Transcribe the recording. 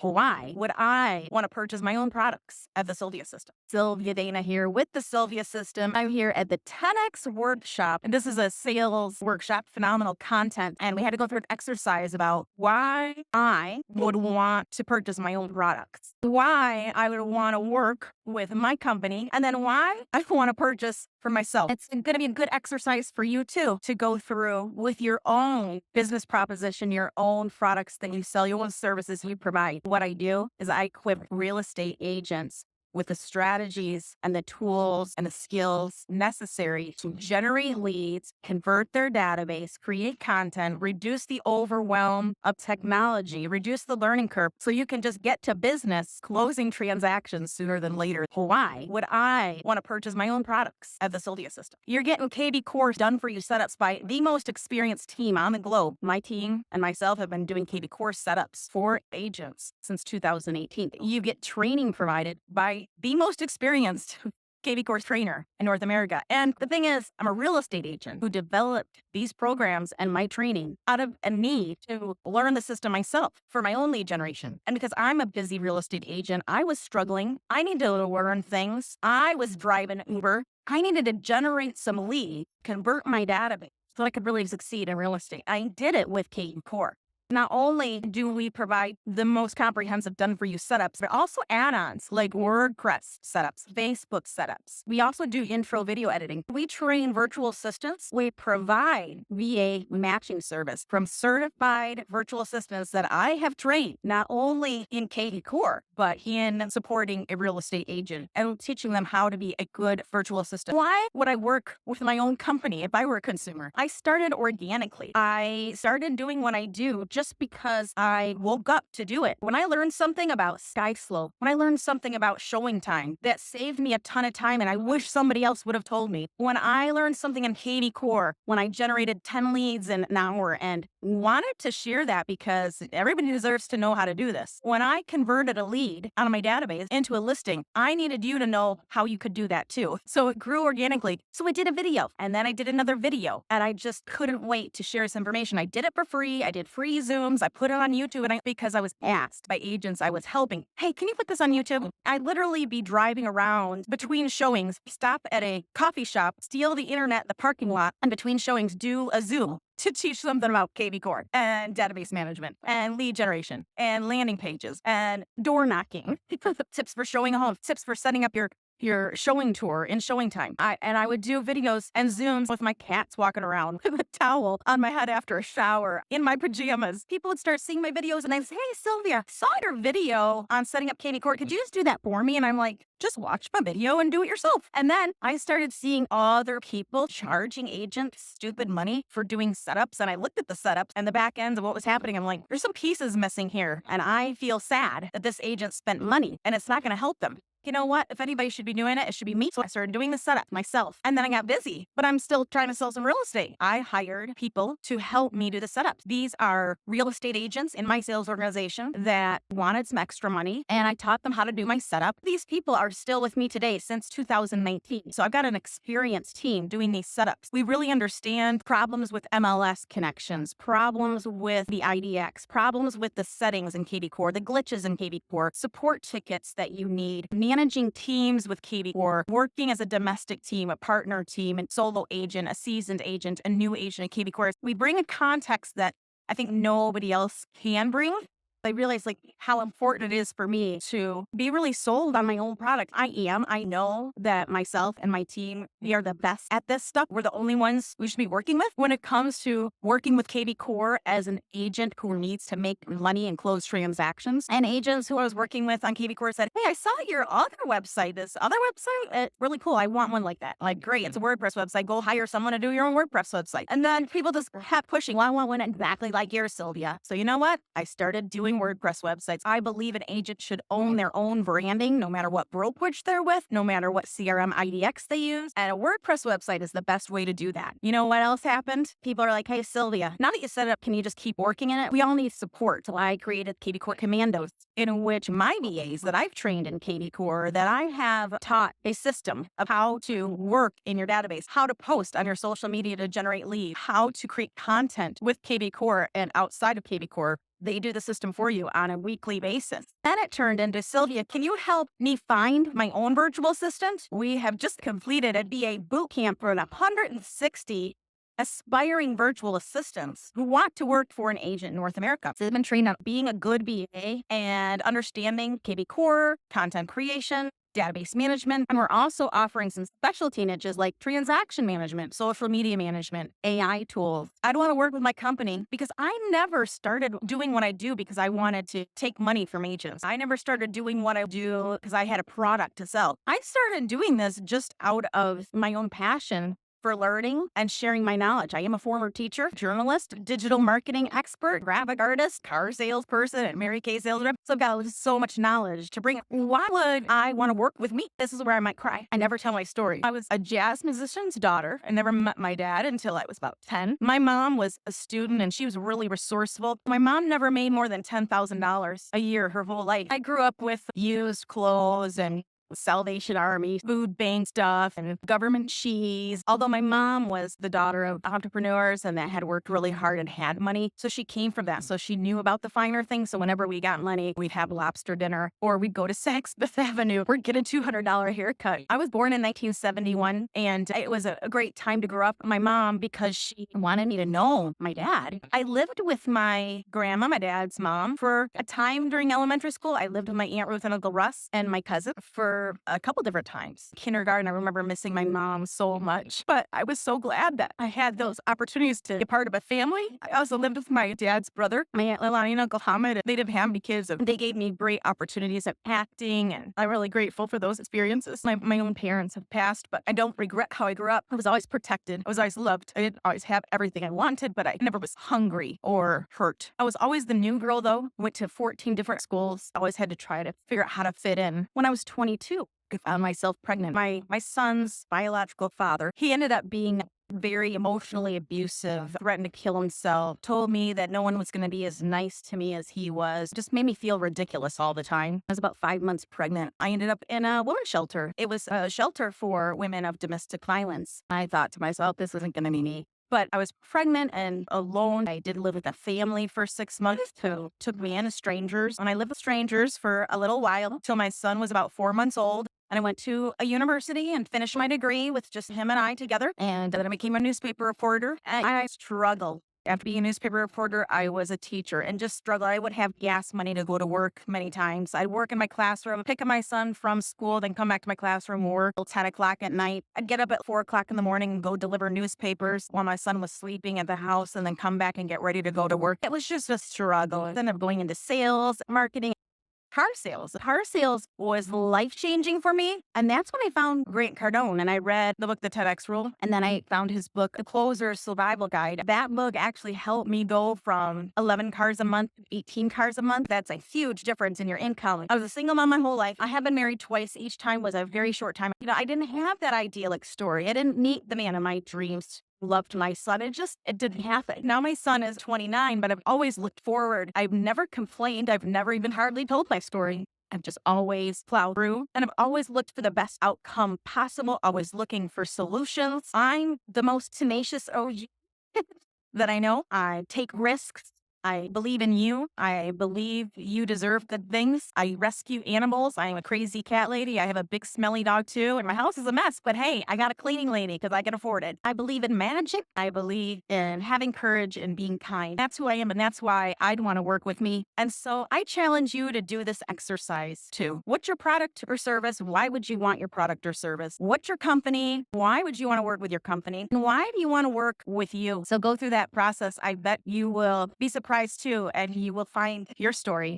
Why would I want to purchase my own products at the Sylvia System? Sylvia Dana here with the Sylvia System. I'm here at the 10X workshop, and this is a sales workshop, phenomenal content. And we had to go through an exercise about why I would want to purchase my own products, why I would want to work with my company, and then why I want to purchase for myself. It's going to be a good exercise for you too, to go through with your own business proposition, your own products that you sell, your own services you provide. What I do is I equip real estate agents with the strategies and the tools and the skills necessary to generate leads, convert their database, create content, reduce the overwhelm of technology, reduce the learning curve so you can just get to business closing transactions sooner than later. Why would I want to purchase my own products at the Sylvia System? You're getting kvCORE done for you setups by the most experienced team on the globe. My team and myself have been doing kvCORE setups for agents since 2018. You get training provided by the most experienced kvCORE trainer in North America. And the thing is, I'm a real estate agent who developed these programs and my training out of a need to learn the system myself for my own lead generation. And because I'm a busy real estate agent, I was struggling. I needed to learn things. I was driving Uber. I needed to generate some leads, convert my database so I could really succeed in real estate. I did it with kvCORE. Not only do we provide the most comprehensive done-for-you setups, but also add-ons like WordPress setups, Facebook setups. We also do intro video editing. We train virtual assistants. We provide VA matching service from certified virtual assistants that I have trained, not only in kvCORE, but in supporting a real estate agent and teaching them how to be a good virtual assistant. Why would I work with my own company if I were a consumer? I started organically. I started doing what I do just because I woke up to do it. When I learned something about SkySlope, when I learned something about showing time, that saved me a ton of time and I wish somebody else would have told me. When I learned something in kvCORE, when I generated 10 leads in an hour and wanted to share that because everybody deserves to know how to do this. When I converted a lead out of my database into a listing, I needed you to know how you could do that too. So it grew organically. So I did a video and then I did another video and I just couldn't wait to share this information. I did it for free. I did free Zooms. I put it on YouTube and because I was asked by agents I was helping, hey, can you put this on YouTube? I'd literally be driving around between showings, stop at a coffee shop, steal the internet in the parking lot, and between showings, do a Zoom to teach something about kvCORE and database management and lead generation and landing pages and door knocking, tips for showing a home, tips for setting up your showing tour in showing time. I would do videos and Zooms with my cats walking around with a towel on my head after a shower in my pajamas. People would start seeing my videos and I'd say, hey, Sylvia, saw your video on setting up kvCORE. Could you just do that for me? And I'm like, just watch my video and do it yourself. And then I started seeing other people charging agents stupid money for doing setups. And I looked at the setups and the back ends of what was happening. I'm like, there's some pieces missing here. And I feel sad that this agent spent money and it's not going to help them. You know what? If anybody should be doing it, it should be me. So I started doing the setup myself. And then I got busy, but I'm still trying to sell some real estate. I hired people to help me do the setups. These are real estate agents in my sales organization that wanted some extra money, and I taught them how to do my setup. These people are still with me today since 2019. So I've got an experienced team doing these setups. We really understand problems with MLS connections, problems with the IDX, problems with the settings in kvCORE, the glitches in kvCORE, support tickets that you need, managing teams with kvCORE, working as a domestic team, a partner team, and solo agent, a seasoned agent, a new agent in kvCORE. We bring a context that I think nobody else can bring. I realized how important it is for me to be really sold on my own product. I am. I know that myself and my team, we are the best at this stuff. We're the only ones we should be working with when it comes to working with kvCORE as an agent who needs to make money and close transactions. And agents who I was working with on kvCORE said, hey, I saw your other website, this other website. It's really cool. I want one like that. Like, great. It's a WordPress website. Go hire someone to do your own WordPress website. And then people just kept pushing. Well, I want one exactly like yours, Sylvia. So you know what? I started doing WordPress websites. I believe an agent should own their own branding, no matter what brokerage they're with, no matter what CRM IDX they use. And a WordPress website is the best way to do that. You know what else happened? People are like, hey, Sylvia, now that you set it up, can you just keep working in it? We all need support. So I created kvCORE Commandos, in which my VAs that I've trained in kvCORE, that I have taught a system of how to work in your database, how to post on your social media to generate leads, how to create content with kvCORE and outside of kvCORE They do the system for you on a weekly basis. Then it turned into, Sylvia, can you help me find my own virtual assistant? We have just completed a BA boot camp for 160 aspiring virtual assistants who want to work for an agent in North America. So they've been trained on being a good BA and understanding kvCORE, content creation, database management. And we're also offering some specialty niches like transaction management, social media management, AI tools. I'd want to work with my company because I never started doing what I do because I wanted to take money from agents. I never started doing what I do because I had a product to sell. I started doing this just out of my own passion for learning and sharing my knowledge. I am a former teacher, journalist, digital marketing expert, graphic artist, car salesperson, and Mary Kay sales rep. So I've got so much knowledge to bring. Why would I want to work with me? This is where I might cry. I never tell my story. I was a jazz musician's daughter. I never met my dad until I was about 10. My mom was a student and she was really resourceful. My mom never made more than $10,000 a year her whole life. I grew up with used clothes and Salvation Army, food bank stuff, and government cheese. Although my mom was the daughter of entrepreneurs and that had worked really hard and had money. So she came from that. So she knew about the finer things. So whenever we got money, we'd have lobster dinner or we'd go to Saks Fifth Avenue or get a $200 haircut. I was born in 1971 and it was a great time to grow up. My mom, because she wanted me to know my dad. I lived with my grandma, my dad's mom, for a time during elementary school. I lived with my Aunt Ruth and Uncle Russ and my cousin for a couple different times. Kindergarten, I remember missing my mom so much, but I was so glad that I had those opportunities to be a part of a family. I also lived with my dad's brother, my Aunt Lilani and Uncle Hamid. They didn't have any kids. They gave me great opportunities at acting, and I'm really grateful for those experiences. My own parents have passed, but I don't regret how I grew up. I was always protected. I was always loved. I didn't always have everything I wanted, but I never was hungry or hurt. I was always the new girl, though. Went to 14 different schools. Always had to try to figure out how to fit in. When I was 22, I found myself pregnant. My son's biological father, he ended up being very emotionally abusive, threatened to kill himself, told me that no one was going to be as nice to me as he was, just made me feel ridiculous all the time. I was about 5 months pregnant. I ended up in a women's shelter. It was a shelter for women of domestic violence. I thought to myself, this isn't going to be me. But I was pregnant and alone. I did live with a family for 6 months who took me in as strangers. And I lived with strangers for a little while until my son was about 4 months old. And I went to a university and finished my degree with just him and I together. And then I became a newspaper reporter. And I struggled. After being a newspaper reporter, I was a teacher and just struggled. I would have gas money to go to work many times. I'd work in my classroom, pick up my son from school, then come back to my classroom, work till 10 o'clock at night. I'd get up at 4 o'clock in the morning and go deliver newspapers while my son was sleeping at the house and then come back and get ready to go to work. It was just a struggle. I ended up going into sales, marketing, car sales. Car sales was life-changing for me. And that's when I found Grant Cardone. And I read the book, The 10X Rule. And then I found his book, The Closer's Survival Guide. That book actually helped me go from 11 cars a month to 18 cars a month. That's a huge difference in your income. I was a single mom my whole life. I have been married twice. Each time was a very short time. I didn't have that idyllic story. I didn't meet the man of my dreams. Loved my son. It didn't happen. Now my son is 29, but I've always looked forward. I've never complained. I've never even hardly told my story. I've just always plowed through and I've always looked for the best outcome possible, always looking for solutions. I'm the most tenacious OG that I know. I take risks. I believe in you. I believe you deserve good things. I rescue animals. I am a crazy cat lady. I have a big smelly dog too. And my house is a mess, but hey, I got a cleaning lady because I can afford it. I believe in magic. I believe in having courage and being kind. That's who I am. And that's why I'd want to work with me. And so I challenge you to do this exercise too. What's your product or service? Why would you want your product or service? What's your company? Why would you want to work with your company? And why do you want to work with you? So go through that process. I bet you will be surprised too, and you will find your story